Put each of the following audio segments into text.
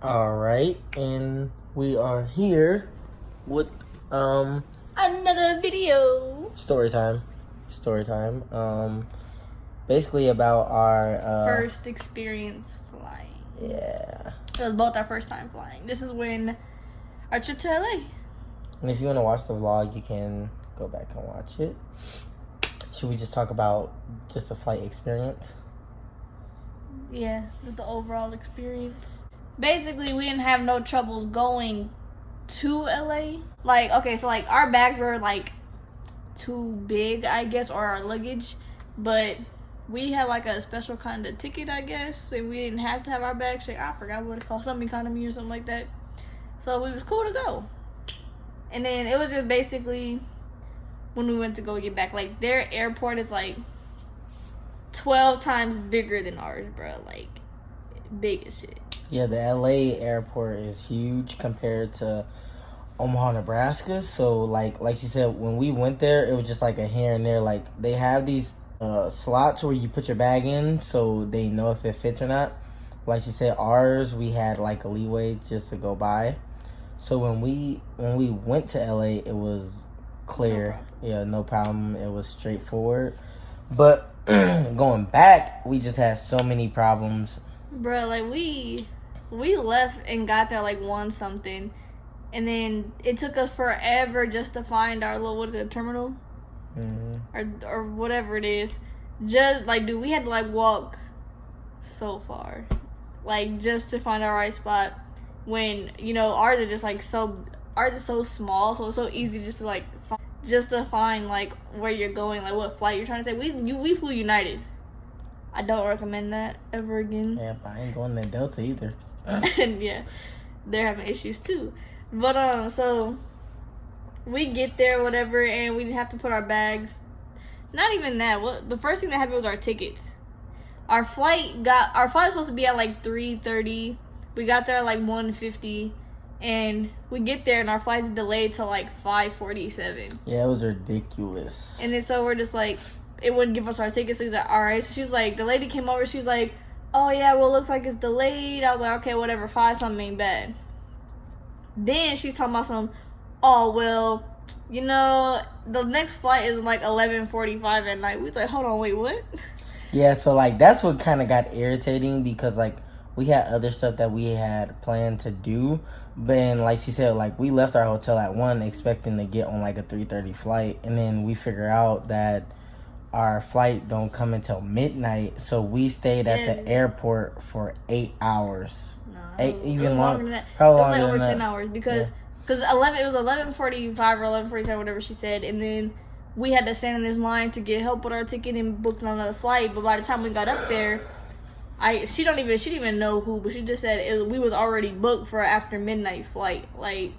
All right, and we are here with Another video. story time. Story time. Basically about our First experience flying. Yeah. It was both our first time flying. This is when our trip to LA. And if you want to watch the vlog, you can go back and watch it. Should we just talk about just the flight experience? Yeah, just the overall experience. Basically, we didn't have no troubles going to LA. Like, okay, so like our bags were like too big, I guess, or our luggage, but we had like a special kind of ticket, I guess, and we didn't have to have our bags. Like, I forgot what it called, some economy or something like that. So it was cool to go. And then it was just basically when we went to go get back, like their airport is like 12 times bigger than ours, bro. Like big as shit. Yeah, the LA airport is huge compared to Omaha, Nebraska. So like she said, when we went there, it was just like a here and there. Like they have these slots where you put your bag in, so they know if it fits or not. Like she said, ours we had like a leeway just to go by. So when we went to LA, it was clear. No problem. It was straightforward. But going back, we just had so many problems. Bro, like we left and got there like 1 something, and then it took us forever just to find our little, what is it, terminal? Or whatever it is. Just like, dude, we had to like walk so far, like just to find our right spot. When ours are just like ours is so small, so it's so easy just to like find like where you're going, like what flight you're trying to say. We flew United. I don't recommend that ever again. Yeah, but I ain't going to Delta either. And yeah, they're having issues too. But so we get there, whatever, and we have to put our bags. Not even that. What the first thing that happened was our tickets. Our flight was supposed to be at like 3:30. We got there at like 1:50, and we get there and our flight's delayed to like 5:47. Yeah, it was ridiculous. And then so we're just like, it wouldn't give us our tickets. So he's like, all right. So she's like, the lady came over. She's like, oh yeah, well, it looks like it's delayed. I was like, okay, whatever. 5 something ain't bad. Then she's talking about some, oh well, the next flight is like 11:45 at night. We was like, hold on, wait, what? Yeah, so like that's what kind of got irritating because like we had other stuff that we had planned to do, but then, like she said, like we left our hotel at 1 expecting to get on like a 3:30 flight, and then we figure out that our flight don't come until midnight, so we stayed at the airport for 8 hours. No, 8, even longer than that. Probably it was longer like over than 10 that. hours because it was 11:45 or 11:47, whatever she said, and then we had to stand in this line to get help with our ticket and book another flight. But by the time we got up there, she didn't even know who, but she just said we was already booked for an after midnight flight, like,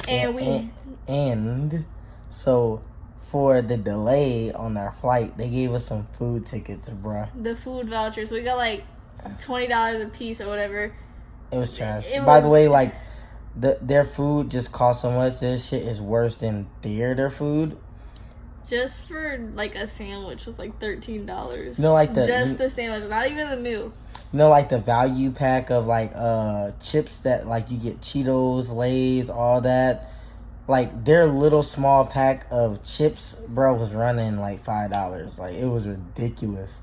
and so for the delay on our flight, they gave us some food tickets, bruh. The food vouchers. We got like $20 a piece or whatever. It was trash. By the way, like their food just cost so much. This shit is worse than their food. Just for like a sandwich was like $13. Like the sandwich, not even the meal. Like the value pack of like chips that like you get Cheetos, Lay's, all that. Like their little small pack of chips, bro, was running like $5. Like it was ridiculous.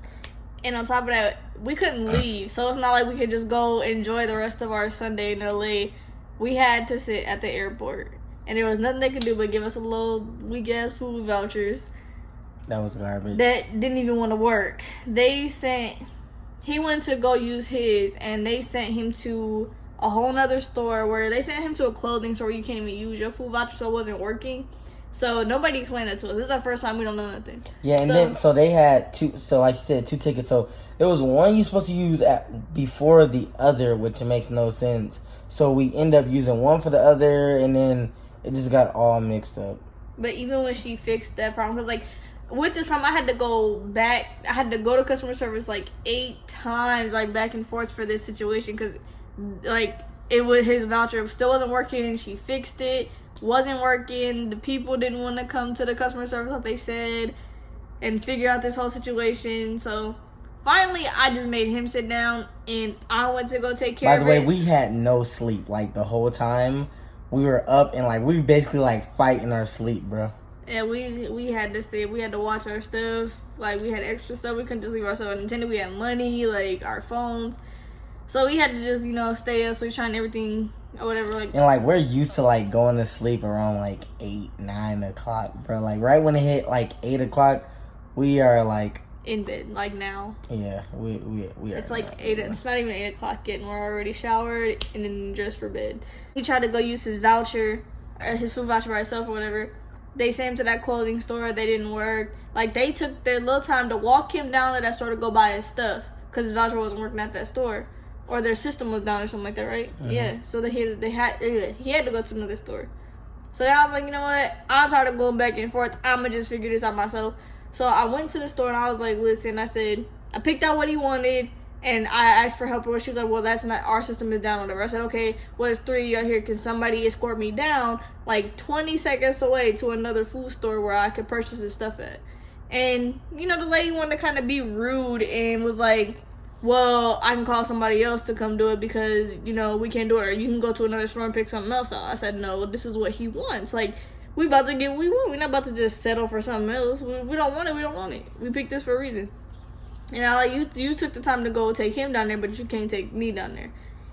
And on top of that, we couldn't leave, so it's not like we could just go enjoy the rest of our Sunday in LA. We had to sit at the airport, and there was nothing they could do but give us a little weak ass food vouchers. That was garbage. That didn't even want to work. He went to go use his, and they sent him to a whole nother store where they sent him to a clothing store where you can't even use your food voucher, so it wasn't working. So nobody explained that to us. This is our first time. We don't know nothing. Yeah, and then they had two. So like you said, 2 tickets. So there was one you're supposed to use before the other, which makes no sense. So we end up using one for the other, and then it just got all mixed up. But even when she fixed that problem, because like with this problem, I had to go back. I had to go to customer service like 8 times, like back and forth for this situation, because like his voucher still wasn't working. She fixed it. Wasn't working. The people didn't want to come to the customer service like they said and figure out this whole situation. So finally, I just made him sit down, and I went to go take care of it. By the way, we had no sleep like the whole time. We were up and like we basically like fighting our sleep, bro. Yeah, we had to stay. We had to watch our stuff. Like, we had extra stuff. We couldn't just leave ourselves on Nintendo. We had money, like our phones. So we had to just, stay up. So we trying everything or whatever. Like, And like we're used to like going to sleep around like 8, 9 o'clock, bro. Like right when it hit like 8 o'clock, we are like in bed, like now. yeah, we are. It's like 8. It's not even 8 o'clock yet, and we're already showered and then dressed for bed. He tried to go use his voucher, or his food voucher by himself or whatever. They sent him to that clothing store. They didn't work. Like, they took their little time to walk him down to that store to go buy his stuff because his voucher wasn't working at that store, or their system was down or something like that, right? Mm-hmm. Yeah. So he had to go to another store. So then I was like, you know what? I'm tired of going back and forth. I'm gonna just figure this out myself. So I went to the store and I was like, listen, I said, I picked out what he wanted and I asked for help. She was like, well, that's not, our system is down or whatever. I said, okay, well, it's 3 of you out here. Can somebody escort me down like 20 seconds away to another food store where I could purchase this stuff at? And, the lady wanted to kind of be rude and was like, well, I can call somebody else to come do it because, we can't do it. Or you can go to another store and pick something else out. I said, no, this is what he wants. Like, we about to get what we want. We're not about to just settle for something else. We don't want it. We don't want it. We picked this for a reason. And I like you took the time to go take him down there, but you can't take me down there.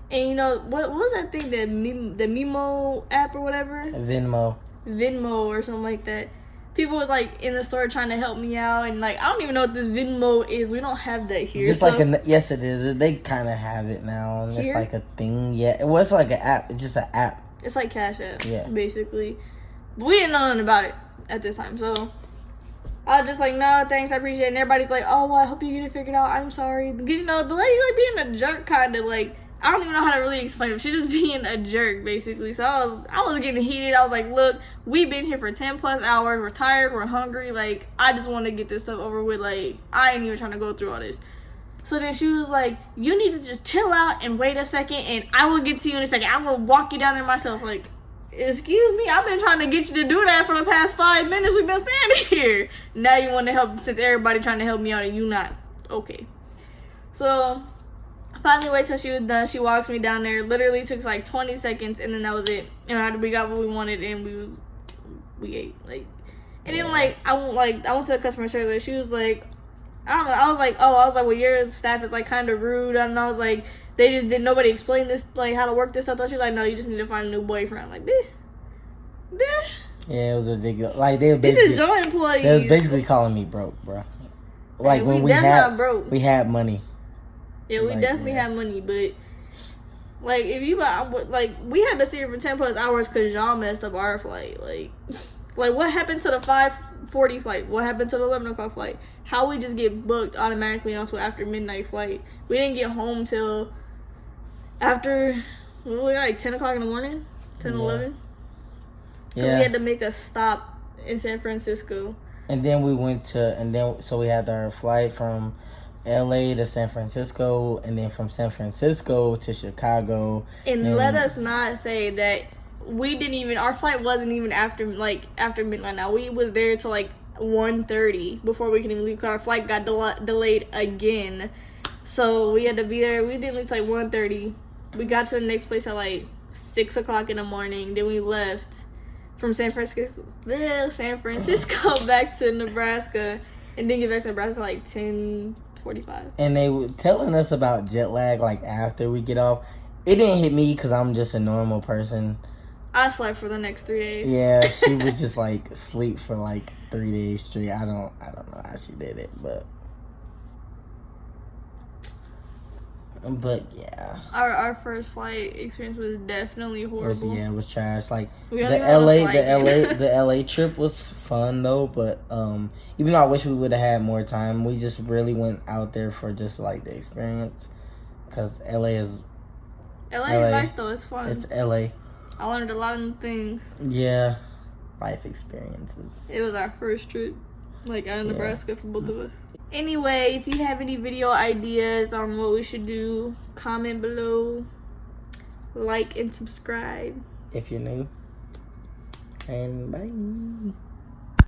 And what was that thing, the Mimo app or whatever? Venmo or something like that. People was like in the store trying to help me out, and like I don't even know what this Venmo is. We don't have that here. It's just yes, it is. They kind of have it now, and it's like a thing. Yeah, it was like an app. It's just an app. It's like Cash App, basically. But we didn't know nothing about it at this time, so I was just like, no, thanks, I appreciate it. And everybody's like, oh, well, I hope you get it figured out. I'm sorry. Because, the lady, like, being a jerk, kind of, like, I don't even know how to really explain it. She just being a jerk, basically. So I was getting heated. I was like, look, we've been here for 10 plus hours. We're tired. We're hungry. Like, I just want to get this stuff over with. Like, I ain't even trying to go through all this. So then she was like, you need to just chill out and wait a second, and I will get to you in a second. I will walk you down there myself. Like, excuse me, I've been trying to get you to do that for the past 5 minutes. We've been standing here. Now you want to help since everybody trying to help me out and you not. Okay. So finally wait till she was done. She walks me down there. Literally took like 20 seconds and then that was it. And we got what we wanted and we ate. Like, and then I went to the customer service. She was like, I don't know. I was like, well, your staff is like kind of rude. And I was like, they just didn't, nobody explain this, like, how to work this stuff. She was like, no, you just need to find a new boyfriend. I'm like, yeah, it was ridiculous. Like, they were basically, this is your employees. They was basically calling me broke, bro. Like, hey, when we had money. Yeah, we definitely had money, but like, if you we had to sit here for 10 plus hours because y'all messed up our flight. Like what happened to the 5:40 flight? What happened to the 11 o'clock flight? How we just get booked automatically onto after midnight flight? We didn't get home till after, like 10 o'clock in the morning? 10, 11? Yeah. So we had to make a stop in San Francisco. And then so we had our flight from LA to San Francisco, and then from San Francisco to Chicago. And let us not say that our flight wasn't even after midnight. Now, we was there till like 1:30 before we can even leave, because our flight got delayed again. So we had to be there. We didn't leave till like 1:30. We got to the next place at like 6 o'clock in the morning. Then we left from San Francisco back to Nebraska, and didn't get back to Nebraska like 10:45. And they were telling us about jet lag like after we get off. It didn't hit me because I'm just a normal person. I slept for the next 3 days. Yeah, she would just like sleep for like 3 days straight. I don't know how she did it, but yeah. Our first flight experience was definitely horrible. It was trash. Like the LA trip was fun though, but even though I wish we would have had more time, we just really went out there for just like the experience, because LA is nice though. It's fun. It's LA. I learned a lot of new things. Yeah, life experiences. It was our first trip, like out of Nebraska for both of us. Anyway, if you have any video ideas on what we should do, comment below, like and subscribe if you're new, and bye.